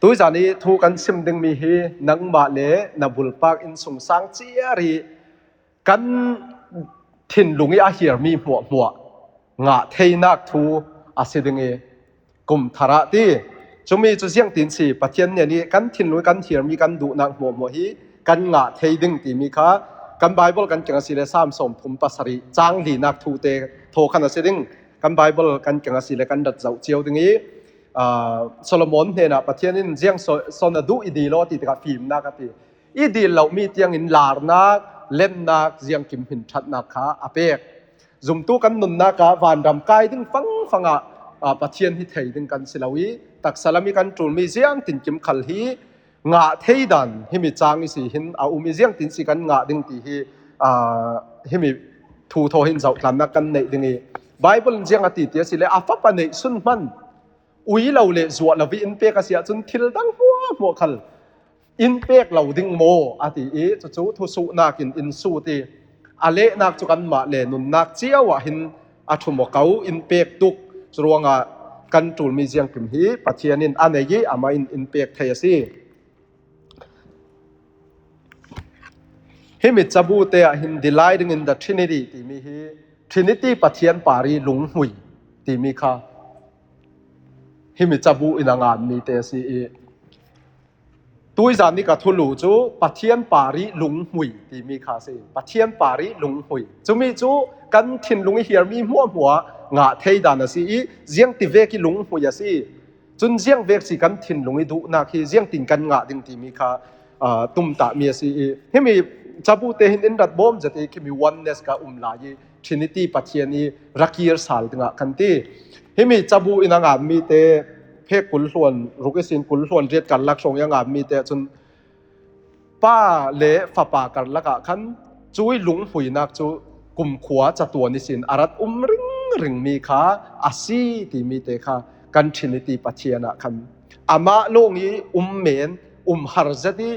ตุยจานี้ทูกันซิมดึงมีฮีนังมาเลนับุลปากอินสุงสังเจียรีกันทินลุงอาเฮียมีหัวงะเทนักทูอาศิดึงกุมธาระที่จุมีจุเสียงตินสีปะเทียนเนี่ยนี่กันทินลุงกันเฮียมีกันดูนักหัวฮีกันงะเทดึงตีมีค่ะกันไบเบิลกันจังสิเลสามสมทุมปัสรีจางลีนักทูเตโทขันอาศิดึงกันไบเบิลกันจังสิเลกันดัดเจ้าเจียวดึงโซโลมอนเนี่ยนะประเทศนี้เจียงโซนดูอีดีโลติดกับฟิล์มนักที่อีดีเรามีเตียงอินลาร์นักเล่นนักเจียงกิมหินชัดนักค่ะอาเปกจุ่มตู้กันนุนนักวันดำไกดึงฟังประเทศที่ไทยดึงกันสิลาวีตักสลามีกันจูนมีเจียงตินกิมขัลฮีงาเทดันที่มีจางอิสิหินเอามีเจียงตินสิกันงาดึงตีฮีที่มีทูโทหินเจ้าหลันนักกันในดึงนี้ไบเบิลเจียงอติเตียสิเลอาฟับปนในสุนมันอุยเราเลยจวดเราวิอินเปกเสียจนทิลดังหัวขัลอินเปกเราดึงโมอาทิจู่ทุสุนักอินสูตีอาเลนักจุกันมาเลนุนนักเจียวหินอาทุมวเขาอินเปกตุกจรวงกันจูลมีเจียงกิมฮีปัจเจียนินอันไหนยี่อามาอินเปกเทียซีฮิมิจับูเตะหินดีไลดึงอินดัทรินิตี้ที่มีฮีทรินิตี้ปัจเจียนปารีลุงหุยที่มีค่ะฮิมิจับูอินังานมีเตซีตุยจานี่กับทุลูจูปัจเจียนปารีลุงหุยที่มีค่ะสิปัจเจียนปารีลุงหุยจูมีจูกันทินลุงเฮียมีหัวงาเทดานสิเจียงติเวกิลุงหุยสิจุนเจียงเวกสิกันทินลุงดูนักฮีเจียงตินกันงาดิงที่มีค่ะตุมตามีสิฮิมิจับูเตหินอินดัดบอมจะที่มีวันเนสกับลายทรินิตี้ปัจเจียนีรักเกียร์สาลติงะกันที่ฮิมิจับูอินังานมีเตเพกกุลส่วนรุกสินกุลส่วนเรียดกันลักษณะยังงานมีเตจนป้าเละฝาปากันละกะขันจุยลุงหุยนักจุกุมขวาจัตัวนิสินอารัดริงมีขาอาซีที่มีเตค่ะกันทรินิตี้ปัจเจียนะคันอามาโลงี้เมนฮาร์ซดี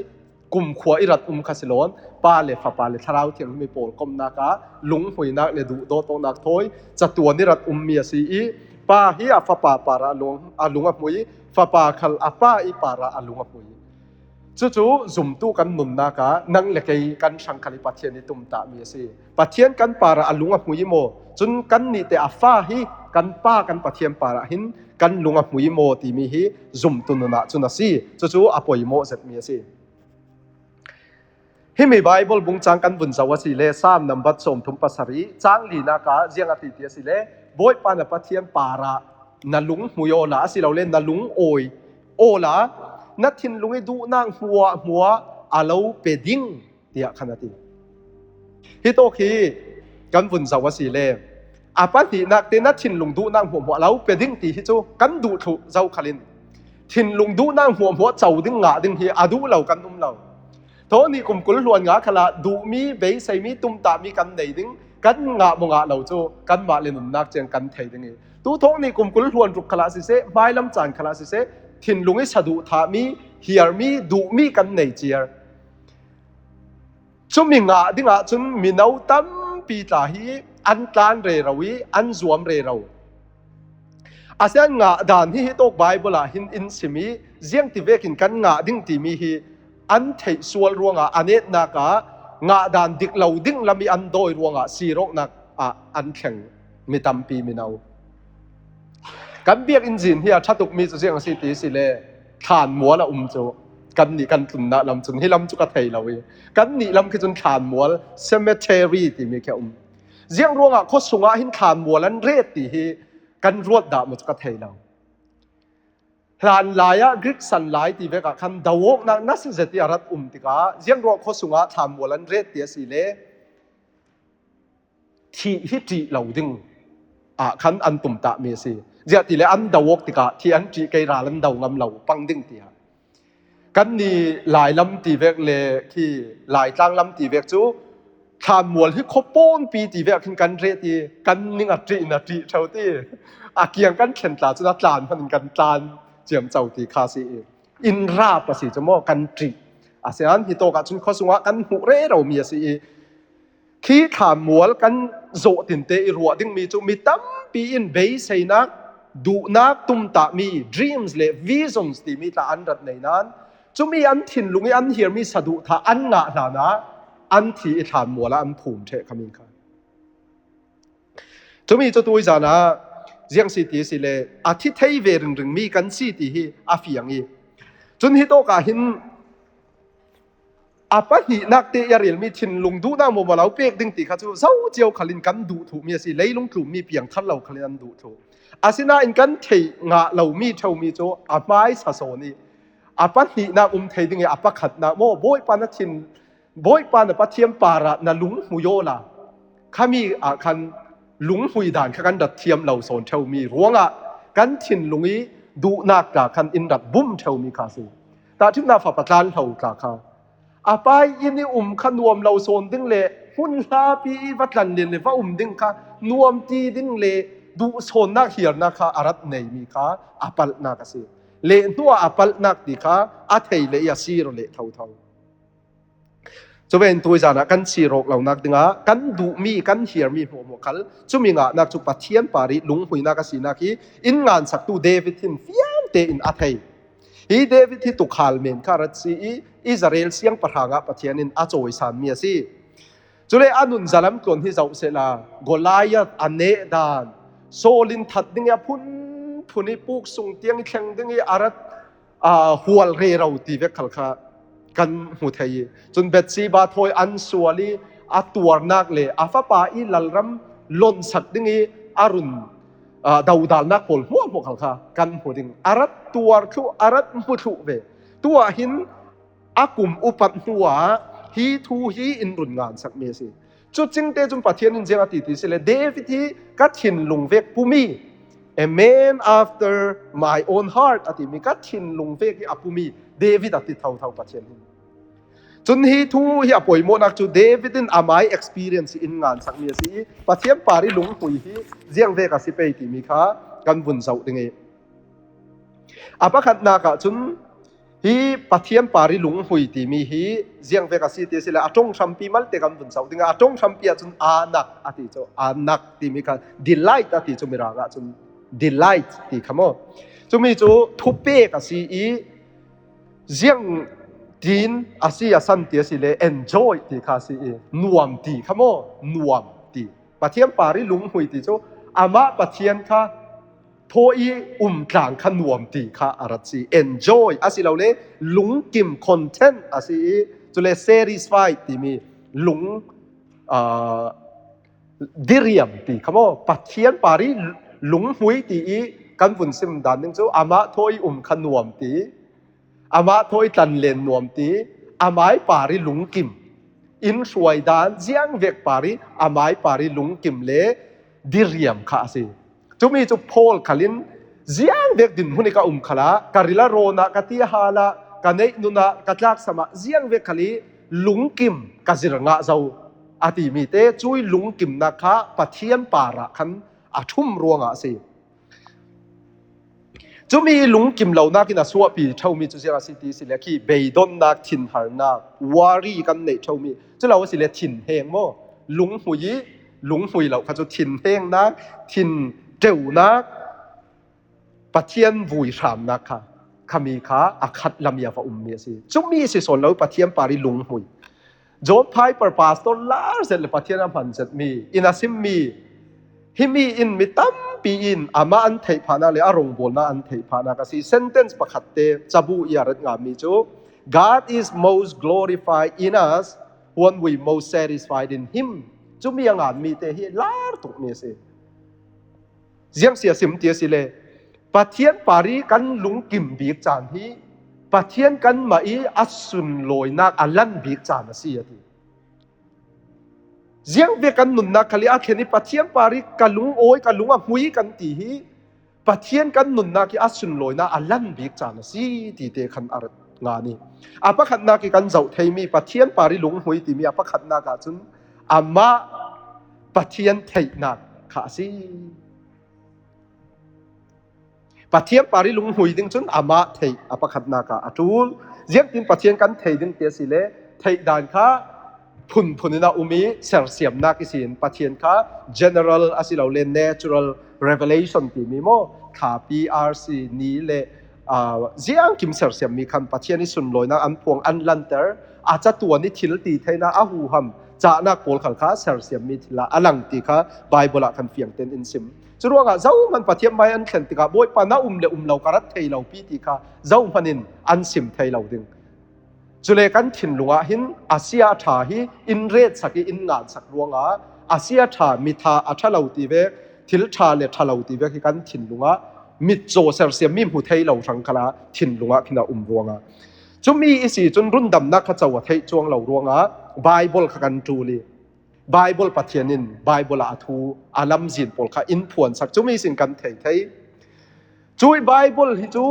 กุมขวาอิรัดคาสิลอนป้าเละฝาปาเละทาราวเทียงมีโปลกมนักะลุงหุยนักเลดูโดตนักถอยจัตัวนิรัดมีสีป้าฮีอาฟาปาปาระลุงอมุยฟาปาขัลอาป้าอีปาระลุงอมุยจู่จุ่มตู้กันนุนนักะนั่งเล็กกันชังคลิปัทเทียนิตุมตามีสิปัทเทียนกันปาระลุงอมุยโมจนกันนี่แต่อาฟ้าฮีกันป้ากันปัทเทียนปาระหินกันลุงอมุยโมที่มีฮีจุ่มตุนนะจุนสิจู่อปอยโมเสร็จมีสิฮิมีไบเบิลบุงจังกันบุญสาวสิเลสามนับบัดสมทุมปัสรีจางลีนักะเจียงอติเตียสิเลบอยปานปัทเทียนปาระนลุงหุยโอลาสิเราเล่นนลุงโอยโอลานัดทินลุงให้ดูนางหัวอาเลวเปดิงเดียขนาดนี้ฮิโตคีกันบุญสาวสิเลอาปัตินักเตนัดทินลุงดูนางหัวอาเลวเปดิงตีฮิโจกันดูถูเจ้าขลินทินลุงดูนางหัวเจ้าดึงงาดึงฮีอาดูเหล่ากันเราโทนี่กุมกุลล้วนงาขละดูมีเบยใส่มีตุมตามีกันไหนดึงกันงาบงาเหล่าโจกันมาเลนุนนักเจียงกันไทยดึงตู้ท้องนี่กุมกุลล้วนรุกขละสิเสไม่ลำจานขละสิเสทินลุงให้สะดุธามีเฮียมีดูมีกันไหนเจียจุมีงาดึงจุนมีนาวตั้มปีตาฮีอันตานเรราวีอันจวมเรราอาเซียนงาดานที่ตกไบเบิลหินอินสิมีเจียงติเวกินกันงาดึงที่มีฮีอันเทสวลรวงอันเนตนักงาดานดิกเหล่าดิ้งลำมีอันโดยรวงสีรกนักอันแข็งมีตัมปีมีนาวกันเบียกอินจินเฮียชัดตุกมีจุดเสียงสิตีสิเลขานมัวละโจกันนี่กันตุนนะลำจุนให้ลำจุกเทยเราเองกันนี่ลำคือจนขานมัวเซมเทอรี่ที่มีแค่เสียงรวงโคสุงหินขานมัวลันเรตตีฮีกันรวดดามุจุกเทยเราหลานลายกริกสันลายที่เวกขันดาวกนักสิทธิอารัตติกาเสียงรวงโคสุงขานมัวลันเรตตีสิเลที่ฮิติเหล่าดึงขันอันตุ่มตามีสิเจ้าที่เลอันดาวกติกาที่อันจีเกยราลันดาวงำเหล่าปังดิ้งเตียกันนี่หลายลำตีเวกเลที่หลายตั้งลำตีเวกจูขานมัวที่เขาป้อนปีตีเวกขึ้นกันเรตีกันนิ่งอัตรีเท่าที่เกียงกันเข็นตาจุดจานพันกันจานเจียมเจ้าตีคาซีอินราประสิจะมอกันตรีอาเซียนฮิโตกัจุนข้อสุงะกันหุเร่เรามีสิขี้ขานมัวกันโจตินเตอรัวดิ้งมีจูมีตั้มปีอินเบย์ใส่นัก ดูนักตุมตามี dreams และ visions ที่มีตาอันรัดในนั้นจุมีอันถิ่นลุงอันเฮียมีสะดุท่าอันงะนานะอันที่อิฐานมัวละอันภูมิเทคมิงค่ะจุมีจุตัวจานะเจียงสิติสิเลอาทิตย์ไทยเวรึงมีกันสิติฮีอาฟิยังอีจุนฮิโตกาหินอาปะหินักเตยาเรียลมีถิ่นลุงดูน้าโมบาลาเปกดึงติข้าจูเจ้าเจียวขลินกันดูถูกมีสิเลยลุงกลุ่มมีเพียงทันเราขลินดูถูกอาศินาอินกันเทงะเรามีเท่ามีโจอาไม้สะสนีอาปะหินักเทดึงอาปะขัดนักโมบ่อยปานถิ่นบ่อยปานปะเทียมปาระนัลุงหุโยละข้ามีอาคันลุงหุยด่านข้ากันดัดเทียมเราโซนเท่ามีรัวงะกันถิ่นลุงอีดูนักกะคันอินดัดบุ้มเท่ามีข้าสิแต่ที่น่าฝักประทานเท่ากะข้าอาไปยินดีขนวมเราโซนดึงเล่หุ่นลาปีวัดลันเรียนเลยว่าดึงค่ะนวมตีดึงเล่ดูโซนนักเหียร์นะคะอารัตเนยมีค่ะอาปัลนักสิเล่นัวอาปัลนักดีค่ะอาเทยเลยยาซีโรเล่เท่าจะเป็นตัวจานะกันซีโรกเรานักดึงอ่ะกันดูมีกันเหียร์มีหัวคัลจุมีงะนักจุปะเทียนปาริลุงหุยนักสินักฮีอินงานสักตูเดวิดทินเฟียนเตอินอาเทยฮีเดวิดที่ตุกฮัลเมนคารัตซีอิสราเอลเสียงประหางะปะเทียนินอาโจยสานเมียซีจุเลอานุนจัลลัมกอนที่เจ้าเสลาโกลายะอันเนดานโซลินทัดดึงยาพุนิปุกสุงเตียงแข็งดึงยาอารัตหัวเรเราตีเวกขลคากันหูเทียจนเบตซีบาทอยอันสวลีอาตัวนักเลอาฟ้าป่าอีลัลรัมล้นสักดึงยอารุนดาวดาลนักพลหัวพวกเขากันหัวดึงอารัตตัวคืออารัตมุทุเวตัวหินอากุมอุปัตหัวฮีทูฮีอินรุนงานสักเมสิจุดจริงเตจุนปะเทียนินเจงอติติสิเลเดวิดที่กัดหินลุงเวกปุมี a man after my own heart อติมีกัดหินลุงเวกที่อปุมีเดวิดอติเท่าปะเทียนินจนฮีทูฮีอป่วยโมนักจุเดวิดินอาไม experience อินงานสักเมสิปะเทียนปาริลุงหุยฮีเจียงเวกสิเปติมีค่ะกันวุ่นเศร้าดึงเออาปะขัดนากะจุนฮีปะเทียนปาริลุงหุยติมีฮีเจียงเวกสิเตสิละอาจงชัมปีมัลเตกันวุ่นเศร้าดึงอาจงชัมปีจุนอานักอติโจอานักติมีค่ะ delight อติจุมิรากะจุน delight ติขโมจุมีจุทุเปกสิอีเจียงดินอาศัยสันติสิเล enjoy ที่ข้าสินวมตีขโมนวมตีปะเทียนปาริลุงหุยตีโจอามาปะเทียนข้าโทอีกลางขนวมตีข้าอารัตซี enjoy อาศัยเราเลลุงกิม content อาศัยจุเล satisfy ตีมีลุงดิเรียมตีขโมปะเทียนปาริลุงหุยตีกันฝุ่นซิมดานนึงโจอามาโทอีขนวมตีอามาทอยตันเลนนวมตีอาไม้ปาริลุงกิมอินสวยดานเจียงเวกปาริอาไม้ปาริลุงกิมเลดิเรียมข้าสิจุมีจุโพลขลินเจียงเวกดินหุนิกาขลาการิลาโรนะกติฮาละกันเนนุนะกัจลักสมาเจียงเวกขลีลุงกิมกจิรงะเจ้าอาติมีเตจุยลุงกิมนะคะปะเทียนปาระคันอาทุ่มรวงอ่ะสิจุมีลุงกิมเหล่านักที่น่าสวปีเท่ามีจุเสียสิติสิเลกีเบย์ดอนนักถิ่นหานักวารีกันในเท่ามีจุเราสิเลถิ่นเฮงโมลุงหุยเหล่าเขาจะถิ่นเฮงนักถิ่นเจ้านักปะเทียนวุยสามนักค่ะขมีขาอาคัดลำยาฟ้าเมียสิจุมีสิสนเราปะเทียนปาริลุงหุยโจทย์ไพ่ปรปาสตอลลาร์เสร็จเลยปะเทียนพันเจ็ดมีอินาซิมมีฮิมีอินมิตัมปีอินอามาอันเทพานาเลอารมณ์บอลนาอันเทพานาก็สิ sentence ประคัตเตจับูยารัตงามีจู God is most glorified in us when we most satisfied in Him จูมีงานมีเตฮีลาร์ตุกเมียสิเสียงเสียสิมเตียสิเลปะเทียนปารีกันลุงกิมบีกจานฮีปะเทียนกันมาอีอัศสุนลอยนักอัลลันบีกจานสิยทีเจียงเวกันนุนนักขลีอาเขนิปะเทียนปาริกัลุงโอยกัลุงอ่ะหุยกันตีฮีปะเทียนกันนุนนักที่อัศสุนลอยนะอัลลันบิกจานสิตีเตขันอาร์งานีอาปะขัดนักกันเจ้าไทยมีปะเทียนปาริลุงหุยตีมีอาปะขัดนักจุนอามาปะเทียนไทยนักข้าสิปะเทียนปาริลุงหุยดึงจุนอามาไทยอาปะขัดนักอาจูลเจียงตินปะเทียนกันไทยดึงเตียสิเลไทยด่านข้าพุนนะอุมีเสียเสียมนักสินปะเทียนข้า general อาศิเราเล่น natural revelation ที่มีโม ถา PRC นี้เลเจียงกิมเสียมีคันปะเทียนี่สุนลอยนะอันพวงอันลันเตอร์อาจจะตัวนี้ทิลตีไทยนะอาหูหัมจะนักโปลขันค้าเสียมีทิละอลังตีค่ะไบเบิลคันเฟียงเต็นอินซิมจะรู้ว่าเจ้ามันปะเทียมไม่อันเข็นติกาบอยปานาเลเรากระดับไทยเราปีติค่ะเจ้าพันินอันซิมไทยเราดึงจุเลกันถิ่นหลวงหินอาเซียถาฮีอินเรศสักอินงานสักหลวงอาเซียถามิทาอัชลาวตีเวทิลชาเลชลาวตีเวคือกันถิ่นหลวงมิดโจเสียมีหูไทยเราสังคลาถิ่นหลวงพินารวงจุมีอีสีจนรุ่นดำนักขจาวไทยจวงเรารวงไบเบิลกันจูลีไบเบิลปะเทียนินไบเบิลอาทูอาลัมจินปอลค่ะอินพวนสักจุมีสิ่งกันไทยจุยไบเบิลฮิจู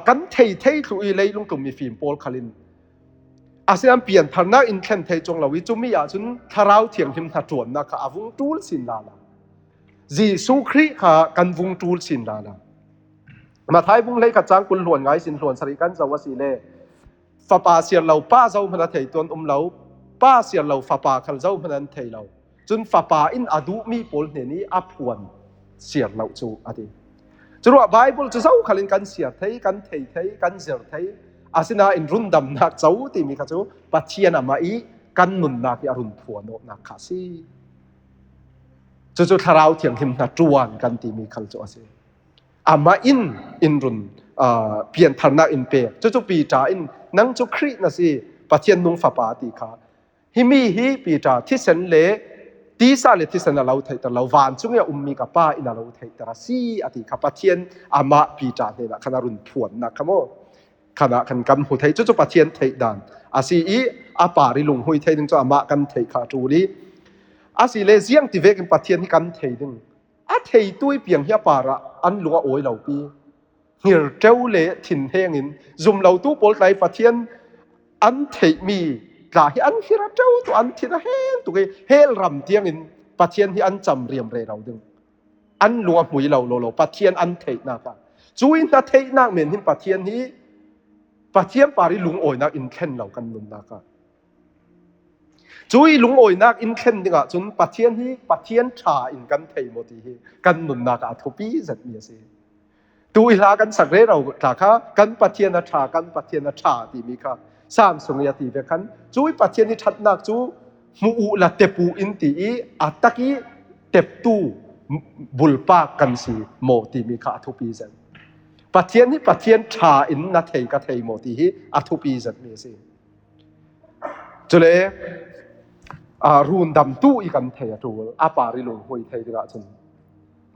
กันไทยคืออีเลยลุงตุมีฟิล์มปอลคาลินอาเซียนเปลี่ยนฐานะอินเคนไทยจงเราวิจุมีอาจุนทาราวเถียงหิมทัดจวนนะค่ะอาวุงจูลสินลาลาจีสุครีค่ะกันวุงจูลสินลาลามาท้ายวุงเลยกัดจางกุลหลวนไงสินหลวนสริกันจาวสีเล่ฟ้าป่าเสียเราป้าเจ้าพนันไทยตัวเราป้าเสียเราฟ้าป่าขันเจ้าพนันไทยเราจนฟ้าป่าอินอดูมีปอลเนี่ยอัพวนเสียเราจูอดีจะรู้ว่าไบเบิลจะเจ้าขันกันเสียไทยกันไทยกันเสียไทยอาศินาอินรุ่นดำนักเจ้าที่มีข้าจูปัจเจียนมาอีกันนุนนักอรุณผัวโนนักข้าซีจู่ๆทาราวเถียงหิมนักจวนกันที่มีข้าจูอาศิอามาอินรุ่นเปลี่ยนฐานะอินเปย์จู่ๆปีจ่าอินนั่งจู่ครีนะสิปัจเจียนนุ่งฟ้าป่าตีข้าฮิมีฮีปีจ่าที่เซนเล่ตีซาเลที่เซนเราไทยแต่เราวานจุงยามีกับป้าอินเราไทยแต่ละซีอดีข้าปัจเจียนอามาปีจ่าเนี่ยนะขนาดรุ่นผัวนักขโมขณะขันกำหุไทยจู่ๆปะเทียนไทยด่านอาศีอีอาป่าริลุงหุยไทยดึงจู่อามากันไทยขาจูลีอาศีเลเซียงที่เวกินปะเทียนที่กันไทยดึงอาไทยตุ้ยเปียงเฮียป่าระอันหลวงโอยเหล่าปีเฮียเจ้าเล่ถิ่นเฮงินซุ่มเหล่าตู้ปอลไตปะเทียนอันไทยมีกาที่อันที่เราเจ้าตัวอันที่เราเฮงตัวเฮลรำเทียงินปะเทียนที่อันจำเรียมเรเราดึงอันหลวงหุยเหล่าโลปะเทียนอันไทยนักจุยนาไทยนักเหม็นที่ปะเทียนนี้ปะเทียมปาริลุงโอยนักอินเคนเหล่ากันนุนนักจุยลุงโอยนักอินเคนดิงจนปะเทียนที่ปะเทียนชาอินกันไทยหมดที่กันนุนนักทุบีจัดมีสิดูอีลากันสักเรื่องเราจากค่ะกันปะเทียนชากันปะเทียนชาที่มีค่ะสามสงยาตีเวกันจุยปะเทียนที่ชัดนักจูมูอุละเตปูอินตีอัตตะกี้เตปตูบุลปากันสีโมที่มีค่ะทุบีจัดปะเทียนนี่ปะเทียนชาอินนาเทกะเทโมติฮิอัทุปีจัดมีสิจุเลรูนดำตู้อีกันเทจูอาปาริลุงหุยเทดิกะจุน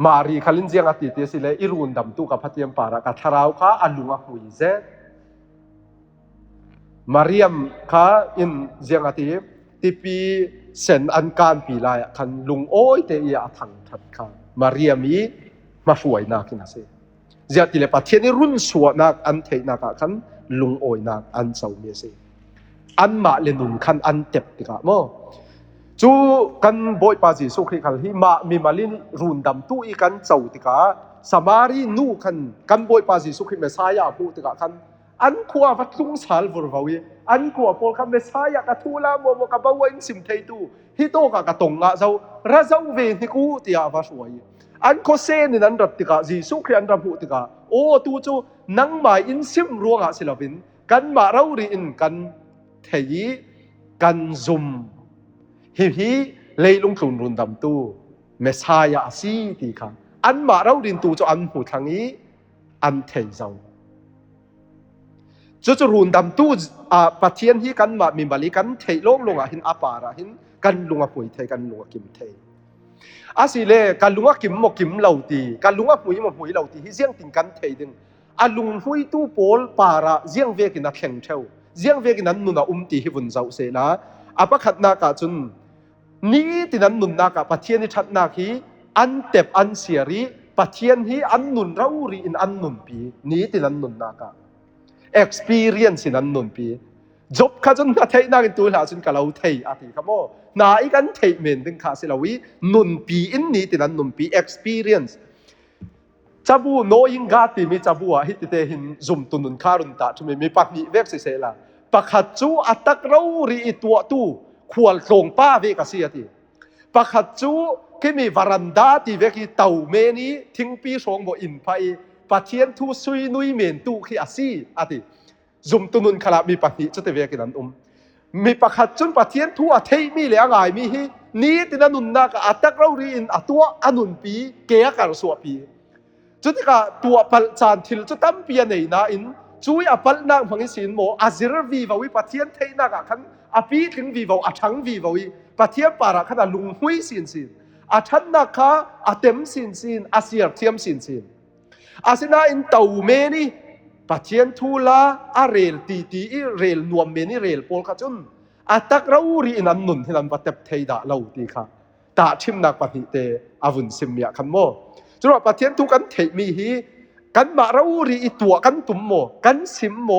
มารีคัลินเจียงอติเตสิเลอีรูนดำตู้กับปะเทียนปาระกะทาราวค่ะอันลุงหุยเซมารียมค่ะอินเจียงอติติปีเซนอันการปีลายคันลุงโอยเตอีอาทังทัดค่ะมารียมีมาช่วยนักนะสิเจ้าที่เลปะเทียนี่รุ่นสวนักอันเทนักขันลุงโอยนักอันเจ้าเมียสิอันมาเลนุนขันอันเต็บติกะโมจูกันบอยปาจิสุขีขันที่มามีมาลินรุ่นดำตู้อีกันเจ้าติกะสมารีนูขันกันบอยปาจิสุขีเมสายาพูติกะขันอันขวาวัดลุงสาลวรวาวีอันขวาพอลขันเมสายากะทูลาโมโมกะบาวอินสิมเทตูฮิโตกะกะตงะเจ้าระเจ้าเวนิกูติยาวัสวยอันโคเซนินันรัตติกาจีสุขยันรำพูติกาโอ้ตูจูนังมาอินซิมรัวงะศิลปินกันมาเรารีอินกันเทียกันซุมฮิเลยลงทุนรุนดำตูเมสายาซีติกาอันมาเรารินตูจูอันหูทางนี้อันเทียเจ้าจูรุนดำตูปะเทียนที่กันมามีบาลีกันเทียลงหินอาปาระหินกันลุงอปุ๋ยเทียกันลุงกิมเทียอาศิเลการลุงกิมหมกิมเหล่าตีการลุงหุยหมหุยเหล่าตีที่เสียงติงกันเทดึงอาลุงหุยตู้โพลปาระเสียงเวกินักแข่งเช่าเสียงเวกินันนุนาที่ฮิบุนเจ้าเสนาอาปะขัดนากาจุนนี้ที่นั้นนุนนากาปะเทียนที่ชัดนาคีอันเต็บอันเสียรีปะเทียนที่อันนุนเรารีอินอันนุนปีนี้ที่นั้นนุนนากา experience นั้นนุนปีจบข้าจนนาเทนักตัวหลาจนกับเราเทอาทิครับโมนาอีกันเทเมนดึงข้าสิเราวินุนปีอินนี้ตินั้นนุนปี experience จับูโนยิงกาติมีจับัวฮิตเตหินซุมตุนุนคารุนตาจุมีปักมีเวกเสละปักขัดจูอัตตะเรารีตัวตู้ขวลส่งป้าเวกเสียที ประคัดจูที่มีวารันดาที่เวกีเต่าเมนี้ทิ้งปีสองบ่อินไปปะเทียนทูซุยนุยเมนตูขี้อาซีอาทิซุมตุนุนขลามีปะหิจะเตเวกินันมีประคัดจุนปะเทียนทูอาเทมีเหลียงไงมีฮีนี้ตินันุนนักอัตตะเรารีอินอัตัวอนุนปีเกียการสวปีจุดที่กะตัวปัลจานทิลจุดตั้มปีนไหนนะอินช่วยอปัลนักพังสินโมอาซิรวีวาวิปะเทียนเทนักขันอปีถึงวีวาอัชังวีวาวิปะเทียนปาระขนาดลุงหุยสินอาชันนักข้าอาเต็มสินอาเซียร์เทียมสินอาศินาอินเต่าเมนี่ปะเทียนทูลาอาเรลตีเรลนวมเมนี่เรลโพลขจุนอาตักเรารีนันนุนที่นันปะเตบเทยดาเราตีค่ะตาชิมนักปะหิเตอาวุนซิมยาคันโมจุดว่าปะเทียนทูกันเทมีฮีกันมาเรารีอีตัวกันตุ่มโมกันซิมโม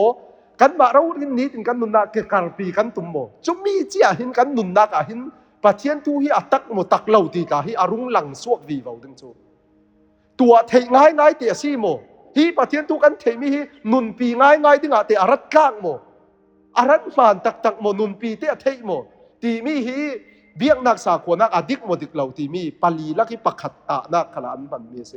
กันมาเรารีนี้ถึงกันนุนนักเกการปีกันตุ่มโมจุมีเจียหินกันนุนนักหินปะเทียนทูฮีอาตักโมตักเราตีกาฮีอารุงหลังสวกวีวาวดึงจูตัวเทง่ายเตะซีโมฮีปะเทียนทูกันเทมีฮีนุนปีง่ายดึงอาเตอารัดกลางโมอารันฟานตักโมนุนปีเตะเทโมตีมีฮีเบียงนักสาขวนักอดิกโมดิกเหล่าตีมีปาลีลักฮิปักขัดตานักขลานบันเมเซ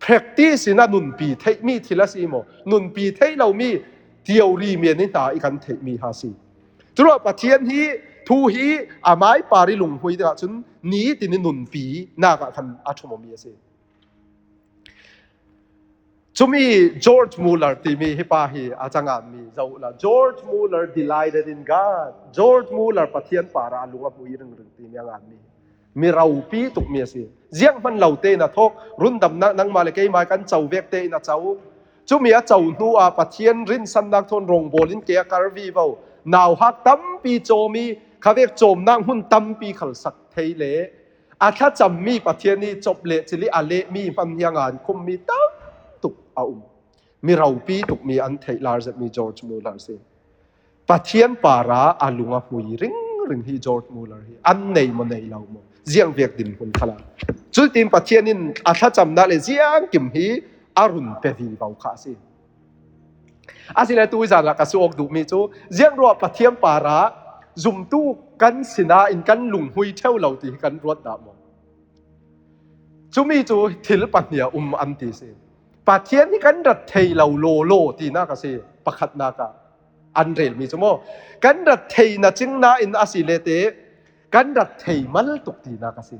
practice นะนุนปีเทมีทีละซีโมนุนปีเทเรามีเดียวรีเมียนนิตาอีกันเทมีฮาซีจุดว่าปะเทียนฮีทูฮีอาไม้ปาริลุงหุยเดะจุนนี้ตินนุนปีนักขันอาชโมมีเซจุมีจอร์จมูลเลอร์ที่มีฮิปาฮีอาจารย์มีเจ้าละจอร์จมูลเลอร์ delighted in God จอร์จมูลเลอร์ปะเทียนปาราลุงอบุยรึงที่มีงานมีเราปีตุกมีสิเจียงมันเหล่าเตนะทกรุ่นดำนังมาเลกมากันเจ้าเวกเตนะเจ้าจุมีเจ้าหนูอาปะเทียนรินสันนักทนรงโบลินเกียการวีเวานาวฮักตั้มปีโจมีเขาเรียกโจมนางหุ่นตั้มปีขัลสักเทเลอาถ้าจำมีปะเทียนนี้จบเละจิลิอาเละมีมันยังงานคุมมีตั้มตุกเอามีเราปีตุกมีอันเทลาร์จะมีจอร์จมูลเลอร์สิปะเทียนปาราอาลุงอาหุยริงฮีจอร์จมูลเลอร์อันไหนมันไหนเราโมเจียงเวียกดินคนขลาจุดทีมปะเทียนินอาถ้าจำได้เลยเจียงกิมฮีอารุณเปวีเบาขาสิอาศิเลตุวิจารณ์กระสุกดูมีจูเจียงรัวปะเทียนปาราจุ่มตู้กันสินาอินกันลุงหุยเท่าเหล่าตีกันรวดดามจูมีจูทิลปัญญาอันตีสิปะเทียนที่กันรัดเทยเหล่าโลตีน่ากระสิประคัดนากาอันเรลมีจูโมกันรัดเทยน่ะจึงน่าอินอาศิเลเตกันรัดเทยมันตุกตีน่ากระสิ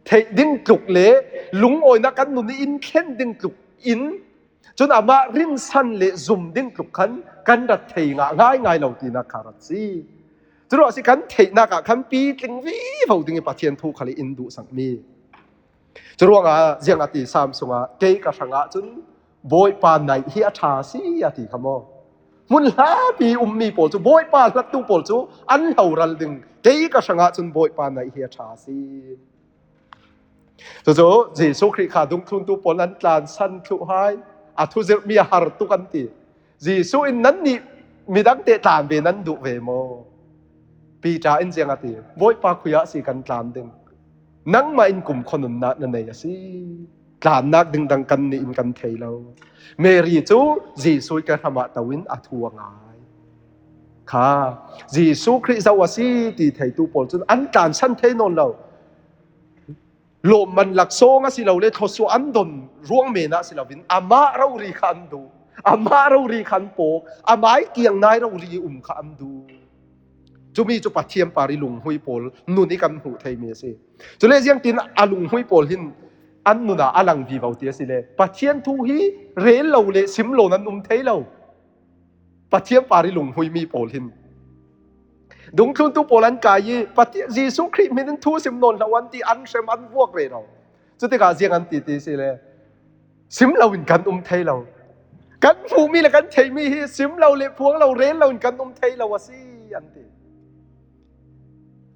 เทยดิ้งตุกเละลุงโอยนักกันนุนอินเข็นดิ้งตุกอินจนอามารินสันเละซุ่มดิ้งตุกขันกันรัดเทยง่ายเหล่าตีน่าคารัดสิจุดว่าสิกันเทยนักขันปีจึงวิวดิ้งปะเทียนทูขลีอินดูสังมีจุดว่าเจียงอติสามสงเกยกระสังจนบอยปานไหนเฮียชาสีอติขโมมุนลาปีมีปอลจูบอยปานลักตูปอลจูอันเหารัลดึงเกยกระสังจนบอยปานไหนเฮียชาสีจุดเจสุคริขาดุงทุนตูปอลันตานสันทุหายอาทุเจมีหาร์ตุกันตีเจสุอินนั้นนี่มีดังเตตานเบนันดุเวโมปีจ่าอินเจียงอติบอยปาคุยะสีกันตานดึงนังมาอินกลุ่มคนนั้นนั่นเองสิกลานนักดึงดังกันนี่อินกันเทเราเมรีจูจีสุยกันธรรมะตะวินอัทวงายค่ะจีสุคริสต์วาสีตีเทตูปอลจนอันการชั้นเทนนเราลมมันหลักโซ่งสิเราเลยทศอันดนร่วงเมนะสิเราวินอามาเรารีคันดูอามาเรารีคันโปอามาเกียงนายเรารีคันดูจูมีจูปัดเทียมปาริลุงหุยโปลนุนนี่กันหูไทยเมียสิจูเลเซียงตินอาลุงหุยโปลหินอันนุน่ะอาลังวีวาวเตียสิเลปัดเทียนทูฮีเรลเราเลซิมโลนันไทยเราปัดเทียมปาริลุงหุยมีโปลหินดุงทุนตูโปลันกายปัดเยซูคริสต์มีนันทูซิมโนนละวันที่อันเชมันวอกเลยเราจุดที่กาเซียงอันตีสิเลซิมเราอินกันไทยเรากันฟูมีละกันไทยมีซิมเราเลพวงเราเรลเราอินกันไทยเราวะสิอันตี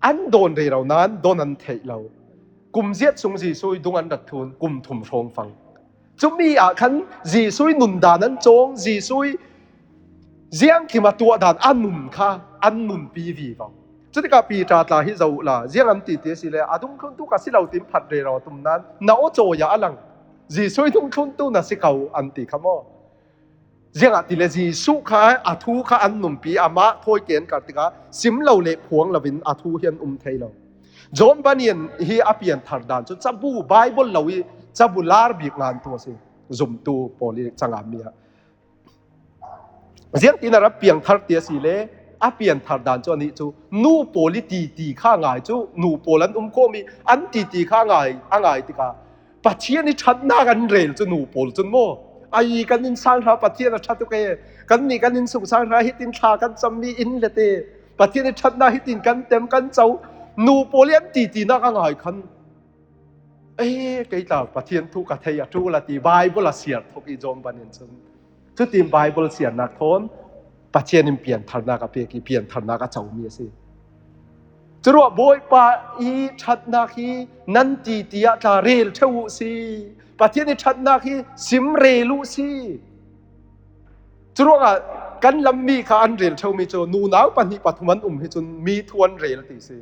อันโดนเรานั้นโดนอันเทเรากุมเจียดสงจีซุยดงอันดัดทุนกุมถุมชงฟังจุมีอาคันจีซุยนุนดานั้นจงจีซุยเจียงที่มาตัวดานอันนุนค่ะอันนุนปีวีฟังจุดที่กับปีตาตาฮิเจ้าละเจียงอันตีเตสิเลยอาดุงคุณตุกัสิเราติมผัดเราตุมนั้นน่าโจยาอลังจีซุยดุงคุณตุน่ะสิเขาอันตีขโมเจียงอันตีเลยจีซุค่ะอาทูค่ะอันนุนปีอามาถอยเกณฑ์กันติกาซิมเราเละพวงเราวินอาทูเฮียนไทยเรา จอมบันยันฮีอภิยันทารดานจับบูไบเบิลเราจับบูลาร์บิกงานตัวสิจมตูโพลีจังอามีฮะเสียงที่นรับเพียงทาร์เตียสิเลอภิยันทารดานจนี้จูนูโพลีตีข้างไงจูนูโพลันโคมีอันตีข้างไงติกาปัจเจียนี่ชัดหน้ากันเร็วจูนูโพลจนโมไอ้กันนินสร้างราปัจเจียนชัดตุกเอกันนี่กันนินสุขสร้างราฮิตินชากันจำมีอินเลเตปัจเจียนชัดหน้าฮิตินกันเต็มกันเจ้านูโปเลียนตีนักง่ายคันเกี่ยวกับเทียนทุกข์เทียทุกข์ละตีไบเบิลเสียทุกอีจอมบันยันจนจุดทีมไบเบิลเสียนักทนปัจเจียนเปลี่ยนฐานะกับเปลี่ยนฐานะกับเจ้ามีสิจะรู้ว่าบ่อยป่าอีชัดนักฮีนันตีจะเรลเท่าสิปัจเจียนชัดนักฮีซิมเรลุสิจะรู้ว่ากันลำมีข้าอันเรลเท่ามีโจนูนาวปันหิปัทุมันให้จนมีทวนเรลตีสิ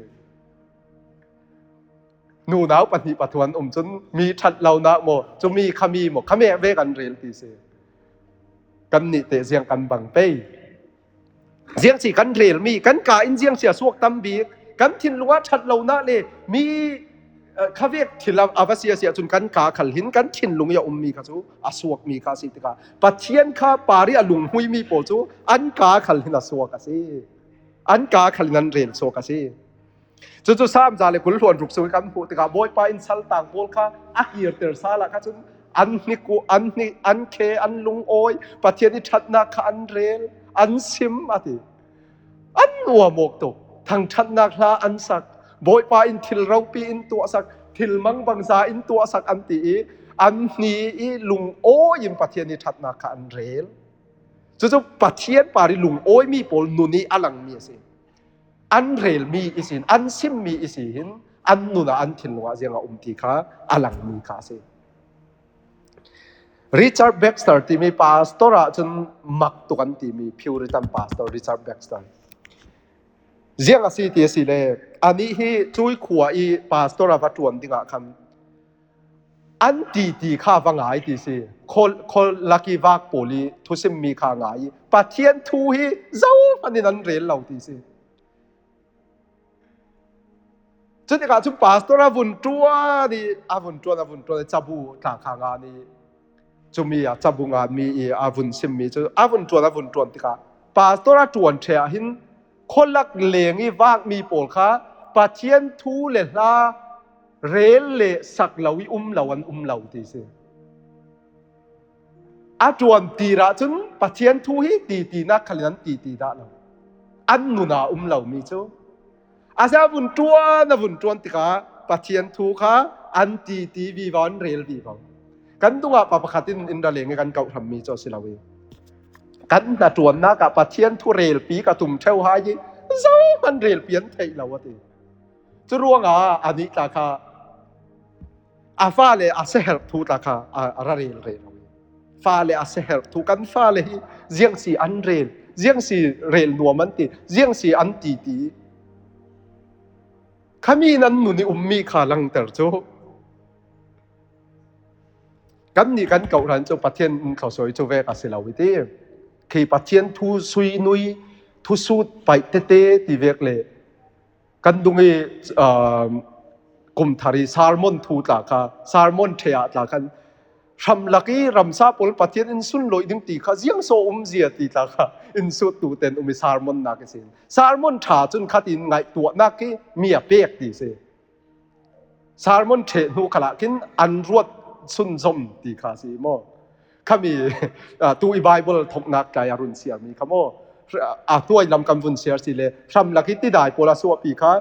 นูนาวปฏิปทวนจนมีชัดเหล่านะโมจะมีขมีโมขมีเวกันเรียนตีเสกันนิเตเสียงกันบังเป้เสียงสีกันเรียนมีกันกาอินเสียงเสียสวกตั้มบีกันทินลัวชัดเหล่านะเลยมีขเวกทิลาอาวเสียจนกันกาขัลหินกันทินลุงยามีข้าจูอสวกมีข้าสิติกาปัจเจียนข้าปาริอลุงหุยมีโปจูอันกาขัลหินอสวกสิอันกาขัลนันเรียนสวกสิจุดสามจาเลยคุณหลวงรุกสุยกันพูดติกาบอยไปอินสัลต่างโบลค่ะอาเฮียร์เตอร์ซาละค่ะจุดอันนี้กูอันนี้อันเคอันลุงโอยประเทศนี้ชัดนักอันเรลอันซิมอะทีอันนัวโมกตุทางชัดนักละอันสักบอยไปอินทิลเราปีอินตัวสักทิลมังบังซาอินตัวสักอันตีอันนี้ลุงโอยินประเทศนี้ชัดนักอันเรลจุดประเทศปาริลุงโอยมีโปลนุนีอลังมีสิอันเรลมีอิสินอันซิมมีอิสินอันนุนอันทินว่าเสียงตีข้าอลังมีข้าสิริชาร์ดเบ็กสเตอร์ที่มีพาสตอร์จนมักตุกันที่มีพิวริตันพาสตอร์ริชาร์ดเบ็กสเตอร์เสียงสิที่สิเลอันนี้ที่ช่วยขวาอีพาสตอร์วัตถุอันที่งาคันอันตีข้าฟังไงที่สิคนลักกี้วักโพลีทุสิมมีข้าไงปัจเจียนทูฮีเจ้าอันนี้นั่นเรลเราที่สิจุดที่การชุบพาสตอร์วุ่นตัวนี่วุ่นตัวจับบูทางข้างานนี่จุมีจับบูงานมีวุ่นซิมมีจุวุ่นตัวที่การพาสตอร์จวนเชียหินคนลักเลงอีวากมีโปลค่ะปัจเจียนทูเลลาเรลเลสักเหลาวิเหลาวันเหลาที่สิจวนตีระจุนปัจเจียนทูฮีตีนักขลันตีได้แล้วอันนุนาเหลามีจูอาเซียวุ่นตัวติกาปัจเจียนทูค่ะอันตีวีวันเรลวีวันกันตัวปะปะขัดินอินดาเลงกันเก่าทำมีโจสิลาวีกันน่ะจวนนักปัจเจียนทูเรลปีกระตุ่มเช่าหายเจ้ามันเรลเปลี่ยนไทยแล้ววะทีจะรู้ว่าอันนี้ตาค่ะฟ้าเลยเซฮร์ทูตาค่ะอะไรเรลฟ้าเลยเซฮร์ทูกันฟ้าเลยเจียงสีอันเรลเจียงสีเรลนัวมันตีเจียงสีอันตีขมีนั้นหนุนมีขาลังเตอร์โจกันนี่กันเก่ารันโจปัจเจียนเขาสวยโจเวกัสเลาวิธีคือปัจเจียนทูซุยนุยทูสูดไปเตตีเวกเลยกันดุงกุมทารีซาร์มอนทูตาค่ะซาร์มอนเทียตากันรำลักกี้รำซาปอลปัจเจียนอินสุนลอยดึงตีค่ะเสียงโซเสียตีตาค่ะอินสุดตูเต็นมีซาร์มอนนักสินซาร์มอนถ่าจนขัดอินไงตัวนักกี้มีเปียกตีเสซาร์มอนเทนูขละกินอันรวดสุนซมตีค่ะสิโมข้ามีตัวอีไบเบิลทกนักใจอรุณเสียมีข้าโมตัวลำกำวุนเสียสิเลยรำลักกี้ที่ได้โพลาสัวปีค่ะ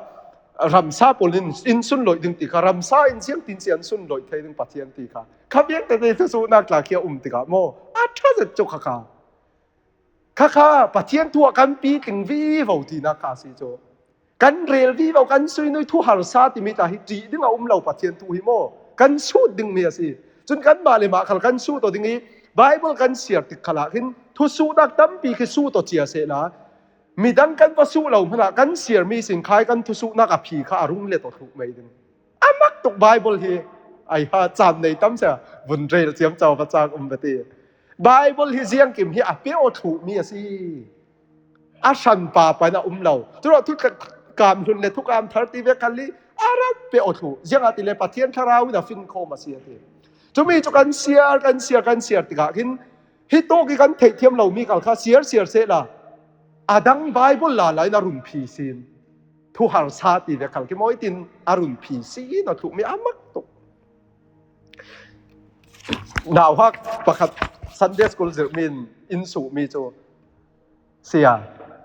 รำซาปอลินอินสุนลอยดึงตีค่ะรำซาอินเสียงตินเสียงสุนลอยเทดึงปัจเจียนตีค่ะข้าเบียงแต่ในที่สุดนักลาเคียติค่ะโมถ้าจะจบค่ะปัจเจียนตัวกันปีถึงวีวตีนักค่ะสิโจกันเรลวีวกันซุยนุยทุหารซาติมิตาฮิจีดึงเอาเราปัจเจียนทุหิโมกันสู้ดึงเมียสิจนกันมาเลยมาขันกันสู้ตัวดึงนี้ไบเบิลกันเสียติดขลักขึ้นทุสู้นักตั้มปีคือสู้ตัวเจียเสนามีดังกันว่าสู้เราพนักกันเสียมีสิ่งคล้ายกันทุสู้นักอภิข้ารุ่งเล็ดตัวถูกไม่ดึงมักตกไบเบิลทีไอ้ฮะจำในตั้มเสียวุ่นเรลเสียงเจ้าพระเจ้าปฏิไบเบิลที่เสียงกิมที่อภิโอถูกมีสิฉันป่าไปนะเราทุกการทุนในทุกการทัศน์ที่เวกันลี รัดเปอถูยังอาติเลปะเทียนคาราวนะฟินโคมาเสียทีจะมีจุกันเสียติกากินฮิโตกิกันเทียมเรามีกันค่ะเสียเสละอาดังไบเบิลลาไลนารุนพีซินทุหารซาติเวกันกิมอยตินอารุนพีซีนะถูกมีอามักตุดาวฮักประคัดซันเดย์สกูลเซอร์มินอินสูมีโจเสีย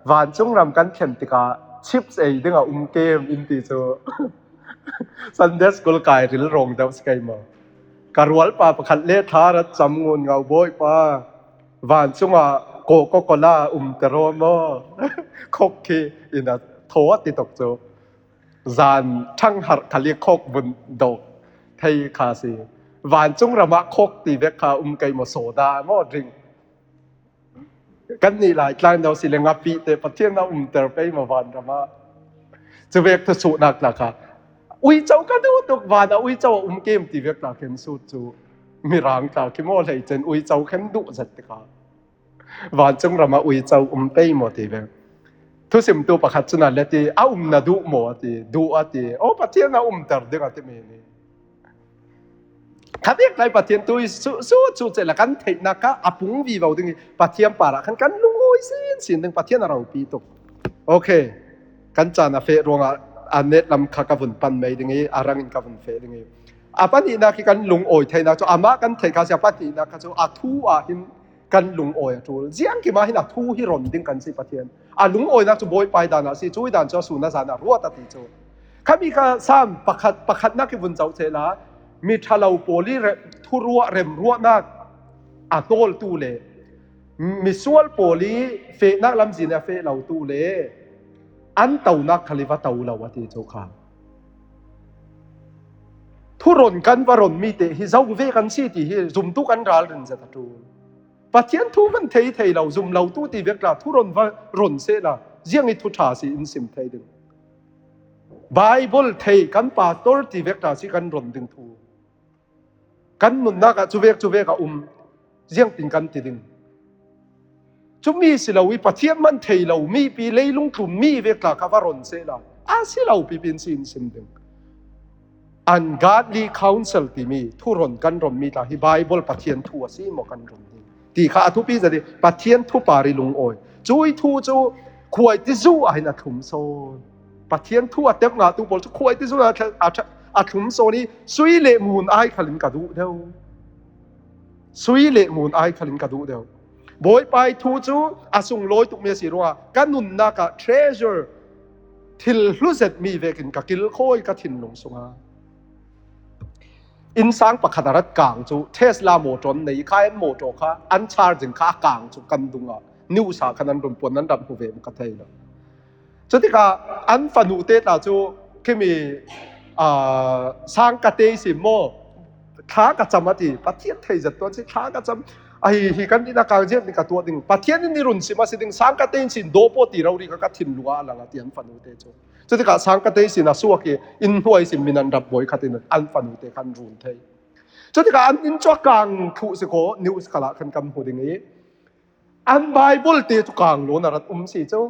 วันจงรำกันเข็มติกาชิปส์เอดึงอ่ะเกมอินติโจซันเดย์สกูลกายริลรงเดาสกายมาการวัลป้าประคัดเล่ทารัดจำงวนเงาบ่อยป้าวันจงอ่ะโกโกลาเตโรโมคกคีอินะโทษติตกโจจานช่างหัดขลีคกบนดอกไทยคาซีวันจงระมะคกตีเวคาไกมโซดาโมริงกันนี่หลายครั้งเราสิเลงาปีแต่ประเทศเราเตอร์ไปมาวันระมะจะเวกทสุนักล่ะค่ะอุ้ยเจ้าก็ดูตุกวันอุ้ยเจ้าเกมตีเวกล่ะเข็นสู้จูมีร่างตาคิโมเลยเจนอุ้ยเจ้าเข็นดุจัดติค่ะวันจงระมะอุ้ยเจ้าไปหมดตีเวกทุกสิ่งตัวประคัตจุนันเลตีน่าดุหมดตีดุอ่ะตีโอ้ประเทศเราเตอร์เด็กอ่ะที่มีนี่ขัดเอกไรประเทศตัวสู้เจริญกันเทนักอาปุ่งวีวาวดึงประเทศป่าละกันลุงโอ้ยสินดึงประเทศเราปีตุกโอเคกันจานาเฟรวงอันเน็ตลำข้ากับฝุ่นปันไม่ดึงอารังอินกับฝุ่นเฟดึงอาปันนี้นักกันลุงโอยเทนักจะอามากันเทคาเสียปันนี้นักจะอาทูอาหินกันลุงโอยจูเจียงกี่มาหินอาทูฮิรอนดึงกันสิประเทศลุงโอยนักจะบอยไปดานาสิจุยดานจะสุนัขนารัวตัดติจูข้ามีข้าซ้ำประคัดนักฝุ่นเจ้าเจล่ามีทะเลาโปลีทุรัวเร็มรัวนักโตลตูเลมีส่วนโปลีเฟนักลำจีนเฟเราตูเลอันเต่านักคลิฟะเต่าเราวัติโจคาทุรนกันวรนมีเตฮิเจ้าเวกันสิที่ฮิจุ่มตุกันรัลรินจะตูปัจจัยทุมันเทเราจุ่มเราตูตีเวกลาทุรนวรนเสละเจียงอิทุชาสิอินสิมเทดึงไบเบิลเทกันปาตอร์ตีเวกลาสิกันรนดึงทูกันนุนนักจูเวกเจียงติงกันติดึงจุมีสิเราวิปัจจัยมันเทเรามีปีเลยลุงกลุ่มมีเวกลาคาวารอนเสละสิเราปีเป็นสินสิมดึงอัน godly counsel ที่มีทุรนกันรนมีแต่ที่ไบเบิลปัจจัยทัวสิหมกันรนดีที่ข้าทุปีจะดีปัจจัยทุปาริลุงโอยจุยทูจูขวยที่จูไอ้นักถุมโซปัจจัยทัวเต็มงาตุบอลขวยที่จูถุมโซนี้สุยเละมูนไอ้ขลินกระดูเดียวสุยเละมูนไอ้ขลินกระดูเดียวบอยไปทูจูส่งลอยตุกเมียสิรัวกันนุนนัก treasure ทิลลุเซตมีเวกินกับกิลโคยกับทินลงสงาอินสังประคัตรัดกลางจูเทสลาโมจนในค่ายโมโจค่ะอันชาร์จึงค่ากลางจูกันดุงนิวสาขนันรุนปวนนั้นดับหูเวมกัทเทยละจุดที่ก็อันฟันูเตตาจูที่มีสังกัดเตสิโมท้ากับจำมาที่ประเทศไทยจัดตัวที่ท้ากับจำฮิกันที่นักการเมืองนี่กับตัวดิ่งประเทศนี้รุนสิมาสิดิ่งสังกัดเตสินโดโปตีเราดีกับทินลัวหลังที่อันฟันูเตจูจุดที่ก็สังกัดเตสินะสัวกีอินหัวสิมินันดับบอยขัดตินอันฟันูเตกันรุนเทยจุดที่ก็อันอินจัวกลางทุสิโกนิวส์ขลักขันกำหูดิ่งนี้อันไบเบิลเตจุกลางโลนารัตสิเจ้า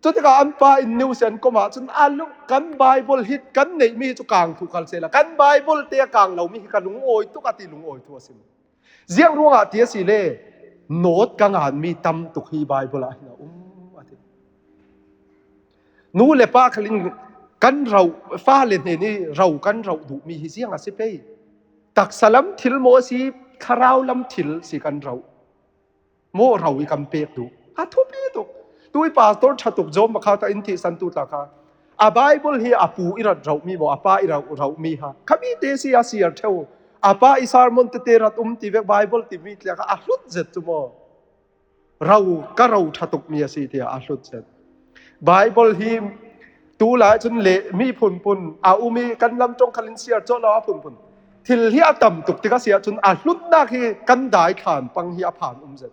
จุดที่ก็อันปาอินนิวเซนก็มาจนอันลุกันไบเบิลฮิตกันในมีจุกลางทุกขันเสละกันไบเบิลเตียกลางเรามีกันลุงโอยตุกติลุงโอยทัวสิมเจียงรัวเตียสิเล่โน้ตกังหันมีตั้มตุกฮีไบเบิลอะไรนะนู้เลป้าขลินกันเราฟ้าเลนนี่เรากันเราดูมีฮิเซียงอาศิเปย์ตักสลัมทิลโมสีคาราวลัมทิลสิกันเราโมเราอีกำเปกดูทุบนี่ตุดูอีป่าต้นชาตุกโจมมาข้าวตาอินทิสันตุตาค่ะไบเบิลฮีปูอิรัดเรามีบ่ป้าอิรัดเรามีฮะขมีเตสิอาเซียเทวป้าอิสารมนเตรัดตีเวกไบเบิลตีมีเลียกลุดเจ็ดจุโมเราก็เราชาตุกมีสิเทียลุดเจ็ดไบเบิลฮีตูหลายจนเละมีผลปุ่นมีกันลำจงคัลินเสียจนล้อผลปุ่นทิลเฮียต่ำตุกติกเสียจนลุดนักฮีกันได้ขานปังเฮียผ่านเจ็ด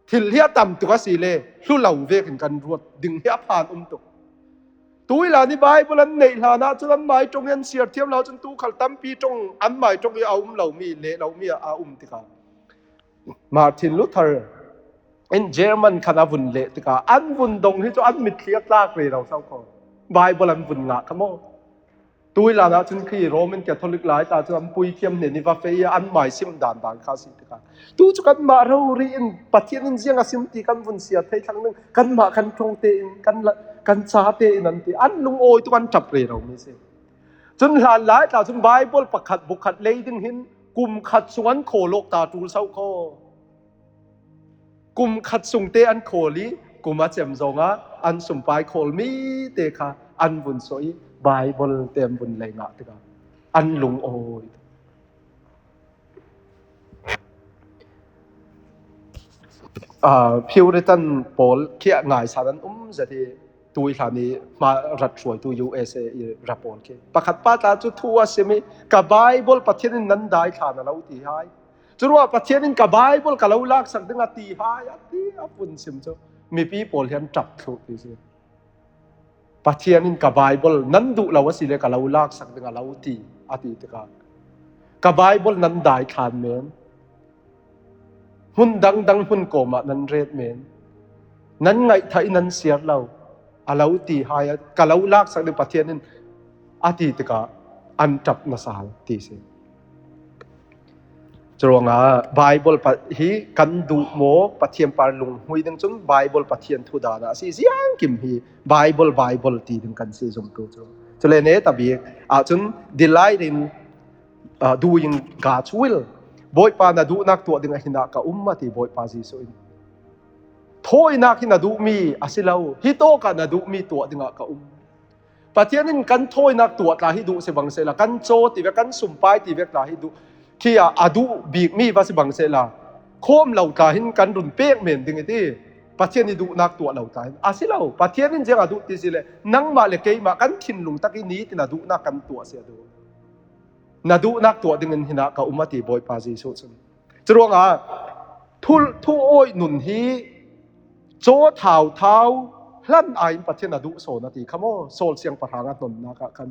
ทิลเฮียต่ำตุกสีเล่ลุเหล่าเวกินกันรวดดึงเฮียผ่านตุกตูหลายนี่ไบเบิลในฐานะจนอันหมายจงเงินเสียเทียมเราจนตูขัลตั้มปีจงอันหมายจงเหล่ามีเละเหล่ามีติกามาร์ตินลูเทอร์in German ขณะวุ่นเละติกาอันวุ่นดงที่จะอันมิดเลียกลากเลยเราเศร้าก่อน Bible อันบุญงะขโมตุยลานะจุนคือโรมันแกทอลิกหลายตาจุนปุยเทียมเนี่ยนิวาเฟียอันหมายซิมด่านข้าสิตกันตูจุกันมาเราเรียนปฏิญาณเสียงอาศิมตีกันบุญเสียไทยทั้งนึงกันมากันตรงเตนกันชาเตนันตีอันลุงโอยตุกันจับเรเราไม่ใช่จนหลายตาจุนไบเบิลประคัดบุคคัดเลยดึงหินกุมขัดสวนโคโลกตาตูเศร้าโคกุมขัดสุงเตอันโคลีกุมอาเจมจงอันสุมปายโคลมีเตค่ะอันบุญสวยBible เต็มบุญเลยงะติกาอันลุงโอยพิวริตันโปลเคียง่ายสารันจะที่ตุยฐานีมารัดช่วยตัว USA รับโปลเคประคัดป้าตาจุดทัวใช่ไหมกับ Bible ประเทศนั้นได้ฐานเราตีหายจุดว่าประเทศนั้นกับ Bible กับเราลากสักดึงตีหายตีปุ่นซิมจ้มีพี่โปลเห็นจับถูกที่สุดประเทศนี้กับไบเบิลนั้นดูเราว่าสิเลกับเราลากสักดึงเราตีอดีตกับไบเบิลนั้นได้ขานเมนหุ่นดังหุ่นโกมานั้นเรดเมนนั้นไงไทยนั้นเสียเราเราตีหายกับเราลากสักดึงประเทศนี้อดีตอันจับนาสาตีสิจรวงไบเบิลฮีกันดูโมปะเทียมปาลุงหุยดังจนไบเบิลปะเทียนทุดานะสิเสียงกิมฮีไบเบิลตีดังกันสิจมตัวจเลเนตบีจน delight in doing God's will บอยปานาดูนักตัวดึงหินักอุมมาตีบอยปาจีสุอินโทยนักหินาดูมีอาศิลาฮิโตกันนาดูมีตัวดึงกับอุมปะเทียนนั้นกันโทยนักตัวลาฮิดูเสบังเสละกันโจตีเวกันสุมไปตีเวกลาฮิดูที่อาดูบีกมีภาษาบังเสลาโคมเหล่าตาหินกันรุนเป๊กเหม็นดึงที่ประเทศนี้ดูนักตัวเหล่าตาอาศิลาประเทศนี้จะอาดูที่สิเลยนังมาเลเกยมากันทิ้งลุงตะกี้นี้ที่นาดูนักกันตัวเสียดูนาดูนักตัวดึงหินักกับอุมาตีบอยปาจีสุดจรวงทุโอยหนุนฮีโจเท้าลั่นไอประเทศนาดูโซนาตีขโมโซลเสียงประธานนนนักกัน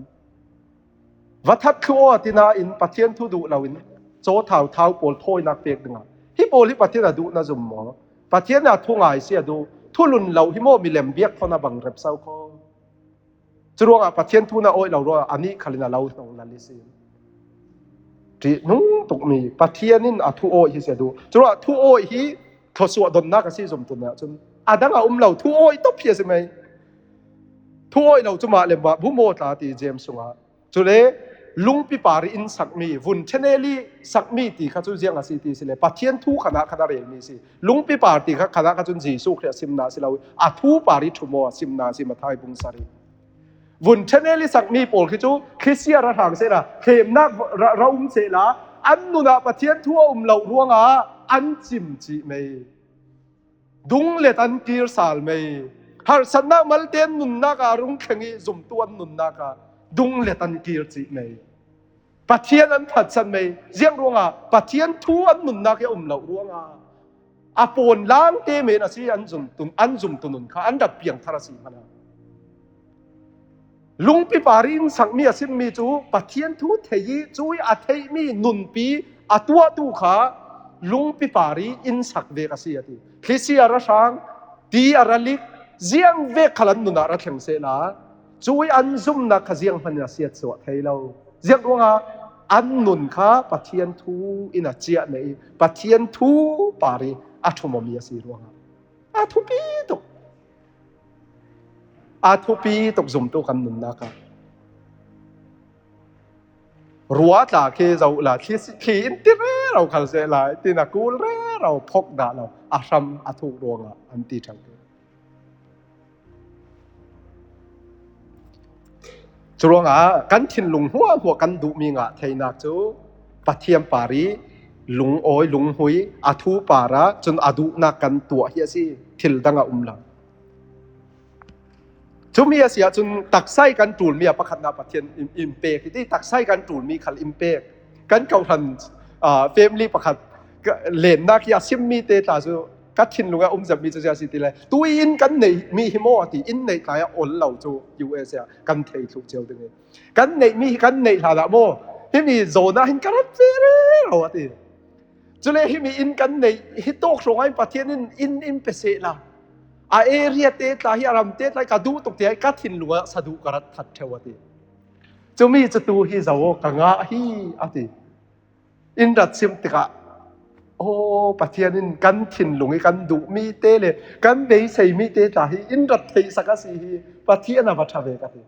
วัฒน์คือว่าที่นาอินประเทศทุดูเราอินโจเท้าโปลโทยนักเปียกดึงฮิโปลิประเทศนาดูน่าจุ่มหมอประเทศน่ะทุ่งไอเสียดูทุลุนเราฮิโมมีเลมเบียกเขาน่ะบังเร็บเศร้าเขาจรวงประเทศทุน่ะโอ้ยเรารู้อันนี้ขลินาเราตรงนั้นลิสิที่นุ่งตกมีประเทศนี้ทุโอ้ยเสียดูจรวงทุโอ้ยฮีทศวรรษดนนักสิสมตุนเนี่ยจนดังเราทุโอ้ยตบเพียใช่ไหมทุโอ้ยเราจะมาเลมว่าผู้โมตาตีเจมส์สุงาจุเลลุงปีปารีอินสักมีวุ่นเชนเนลีสักมีตีข้าจุเจียงอาศิตีสิเลปะเทียนทูขณะเรียนมีสิลุงปีปารีข้าจุนจีสุขเรียสิมนาสิเราทูปารีชุมวสิมนาสิมาไทยบุงสารีวุ่นเชนเนลีสักมีโปลคิจูคริสเตียระทางเสละเข้มนักเราเสละอันนุนาปะเทียนทั่วเหล่าร่วงอันจิมจีเมดุงเลตันกีร์สาลเมหากสันนักมัลเตนนุนนักรุงเขงีจุ่มตัวนุนนักดุงเลตันกีร์จีเมปะเทียนอันผัดสันเมย์เจียงร่วงปะเทียนทั่วนุนนักเหล่าร่วงปนล้างเตเมนะสิอันจุ่มตุนุนข้าอันดับเปียงทารสีมันลุงปีปารินสังมีสิมีจูปะเทียนทูเทยีจูอัเทมีนุนปีตัวตูขาลุงปีปารีอินสักเวกสิติคริสเตียระช้างตีอาราลิกเจียงเวกขลันนุนาระเข็งเสนาจูอันซุ่มนักเจียงพันยาเสียสวดไทยเราเจียงว่าอันนุนข้าปะเทียนทูอินาเจียในปะเทียนทูปารีทุมมีสิรวงทุปีตกซุ่มตัวกันนุนนักรัวตาเคเราละที่อินติเรเราขันเสลายตีนักกูเรเราพกดาเราทำทุกรวงอันตีจังจรวงกันทิ้งลุงหัวกันดูมีงะไทยนักจูปะเทียมปารีลุงโอยลุงหุยทูปาระจนดูนักกันตัวเฮียสิทิลดังละจุมีเสียจนตักไส้กันจูนมีประคันนาปะเทียนอิมเปกที่ตักไส้กันจูนมีขันอิมเปกกันเก่าทันเฟมลี่ประคันเลนนักยาซิมมีเตตาจูกัดทิ้งลุงจะมีจะสิติเลยตัวอินกันในมีฮิโมติอินในกายอ่อนเหล่าจูยูเอสกันเทยถูกเจียวดึงกันในมีกันในฐานะโมที่มีโซน่าหินกันเฟรเราติจุเลยที่มีอินกันในฮิโตกสงไอปะเทียนอินเปเซละ เอเรียเตตาฮิอารามเตตไลกะดูตุกเตกะทินลุงสะดุกะรัตทัดเทวติจุมีจตูฮิซาวกะงะฮิอะติอินรัตซิมติกะโอ้ปะเทียนินกันทินลุงกันดูมีเตเลกันเบยไซมีเตตาฮิอินรัตเทสักะสิฮิปะเทียนะวัทเวกะติ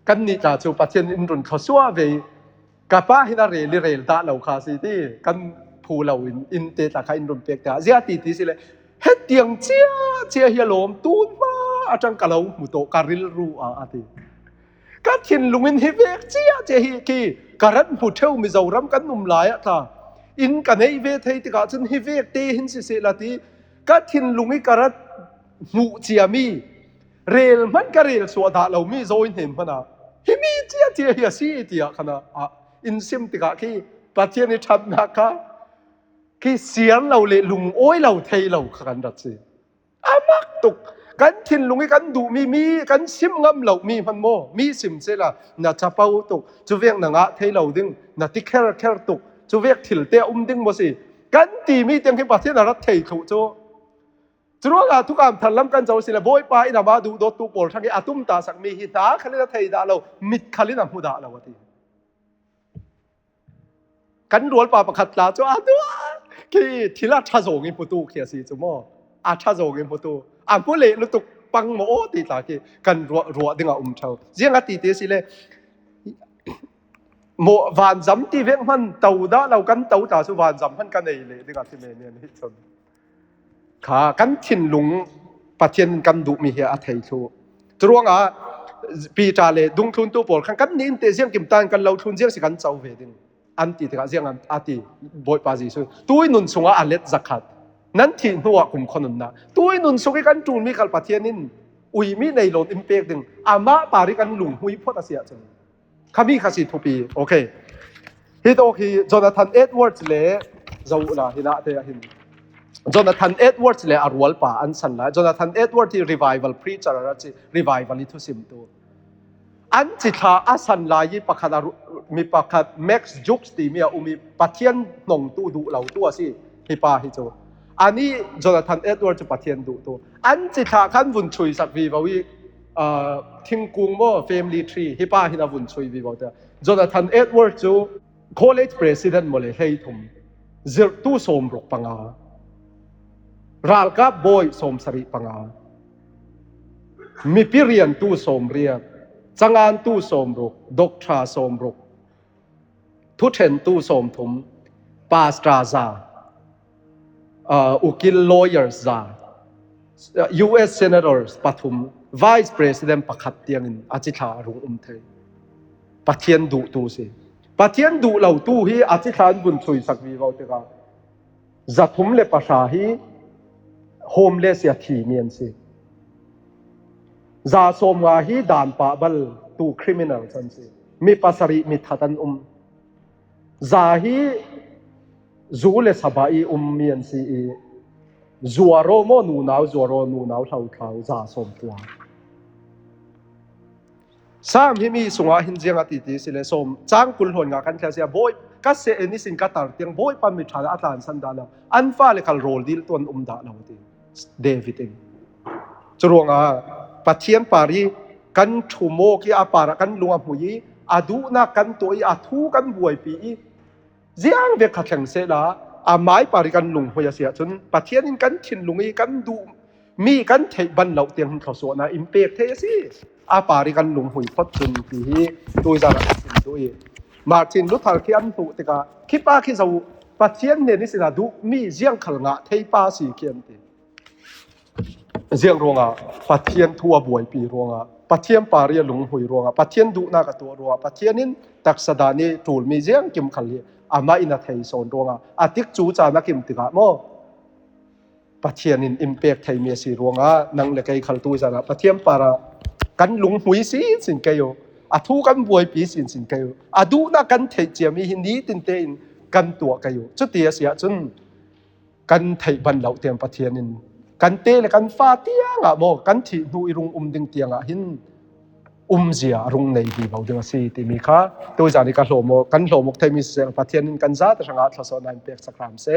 กันนี่ตาจูปะเทียนอินรุนเขาซัวเวกะปะฮินาเรลิเรลตาเหล่าคาสิติกันผู้เหล่าอินเตตาคาอินรุนเปียกตาเสียติติสิเลเฮ็ดเตียงเจียเฮียโลมตูนมาอาจังกะเหล่าหมู่โตกะริลรูอาติกะทินลุงอินฮิเวกเจียฮิกีกะรันผู้เทวมิซาวรัมกันนุมหลายตาอินกันให้เวทให้ติกะจนฮิเวกเตหินสิเสละติกะทินลุงอิกะรัตหมู่เจียมีเรลมันกะเรลสัวดาเหล่ามีโซอินเห็นพนะฮิมีเจียเฮียซีติอะคณะอินซิมติกะกีปะเทียนิทับนักะกีเสียงเราเลลุงโอ้ยเราเทยเราขันดัดสิอามักตุกกันทินลุงกันดูมีกันซิมงำเรามีพันโมมีซิมเสละนาจะเป้าตุกจูเวียงนางะเทยเราดึงนาติเคร์ตุกจูเวียงถิลเตะดึงบ่สิกันตีมีเตียงที่ปะเทียนรัฐเทยถูกโจจรู้ว่าทุกการทันลำกันเจ้าสิละโบยไปนะมาดูโดตุปอลทั้งอาตุมตาสักมีหิตาขลินเทยดาเรามิดขลินมุดาเราวะทีกันรัวป่าประคัตลาจ้าตัวที่ทีละชาโซงิปุตุเขียสีจุโมชาโซงิปุตุผู้เล่ลุตุปังโมโอตีตากีกันรัวดึงเอาเช่าเจียงตีเตสิเลยโมวานจำตีเวงมันเต่าด้าเรากันเต่าตาสุวานจำมันกันเลยดึงเอาที่เมเนี่ยนี่ชนขากันทินลุงปะเทียนกันดุมีเฮียอัฐิชูจรวงปีจาเลดุงทุนตัวปอลขังกันนี่เตเสียงกิมตันกันเราทุนเสียงสิกันเจ้าเวดิงอันตีถึงเสียงอันตีบอยปาจิสุตัวนุนสงอาเล็ดจักขัดนั้นที่หัวกุมคนนั้นนะตัวนุนสงกันจูนมีกัลปะเทียนินอุยมีในโลดอิมเปกดึงอามาปาริกันลุงหุยพอตเสียจังขามีข้าสิทุปีโอเคฮิโตคีโจนาธานเอ็ดเวิร์ดเล่เจ้าละฮินาเตยหินโจนาธานเอ็ดเวิร์ดเล่อารวลป่าอันสันละโจนาธานเอ็ดเวิร์ดที่ revival preacher อะไรที่ revival ที่ทุสิมตัวอันจิตาอาสันลายประคัดมีประคัดแม็กซ์จุกส์ตีมีมีปะเทียนหนงตู้ดูเหล่าตัวสิฮิปาฮิโจอันนี้โจนาธานเอ็ดเวิร์ดจะปะเทียนดูตัวอันจิตาขันวุ่นชุยสักวีบวิทิ้งกุ้งโม่ family tree ฮิปาฮินาวุ่นชุยวีบวิโจนาธานเอ็ดเวิร์ดจู college president โมเลเฮยทุมจิรตู้สมรุกปังอารัลกับโบยสมสริปังอามีพิเรียนตู้สมเรียนจังงานตู้สมรุกด็อกทราสมรุกทุเทนตู้สมทุมปาสตราซาอุกิล lawyers ซา US senators ปฐุม vice president ประคัดเตียงอาจิตารุงเทยปะเทียนดูตู้สิปะเทียนดูเหล่าตู้ฮีอาจิตานบุญช่วยสักวีวาวเตกาจัตุมเลปะชาฮีโฮมเลสยาทีเมียนสิจาสมงาฮีดานปะบัลตูคริมินัลสันสิมีปัสริมีทัตันจาฮีจูเลสบายเมียนสิจัวโรโมนูนาวจัวโรนูนาวเท่าเท่าจาสมตัวสามที่มีสุงาหินเจียงอติติสิเลสมจ้างกุลหนงากันแค่เสียบ่อยก็เสียนิสินกัตตาร์เตียงบ่อยปั๊มมิชาอัตลานสันดาลอันฟ้าเลคัลโรลดิลตัวดาลาวติเดวิดเองจรวงปะเทียนปารีกันชูโมกีอาปาระกันลวงหุยอาดูนักกันตัวอาทูกันบวยปีเจียงเวกขัดแข่งเสละอาไม้ปารีกันลุงหุยเสียจนปะเทียนกันชินลุงกันดูมีกันเทบันเหล่าเตียงเขาสวนะอิมเปกเทสิอาปาริกันลุงหุยพดจนปีตัวจาระสินด้วยมาร์ตินลูเทอร์เคียนตุติกาคิดป้าคิดจะปะเทียนเนี่ยนี่สินะดูมีเจียงขลังเทป้าสีเขียนติเจียงรวงปะเทียนทัวบวยปีรวงปะเทียนปาริลุงหุยรวงปะเทียนดูนักตัวรวงปะเทียนนินตักสดานีตูลมีเจียงกิมขันลีอามาอินาเทยโซนรวงอาทิกจูจานักกิมติกาโมปะเทียนินอิมเปกไทยเมียสีรวงนังเลกัยขัลตูจานะปะเทียนปาระกันลุงหุยสินเกยอาทูกันบวยปีสินเกยอาดูนักกันเทเจียมีหินนี้ตินเตนกันตัวเกยจุดเดียเสียจนกันเทบันเหล่าเตียงปะเทียนินกันเตะกันฟ้าเตียงโมกันที่ดูรุงดึงเตียงหินเสียรุงในดีเบาดึงสิติมีค่ะตัวจานิกันโลโมกันโลโมไทยมีเสียงปะเทียนินกันซาแต่สังอาทศนันเปียกสักครั้งเส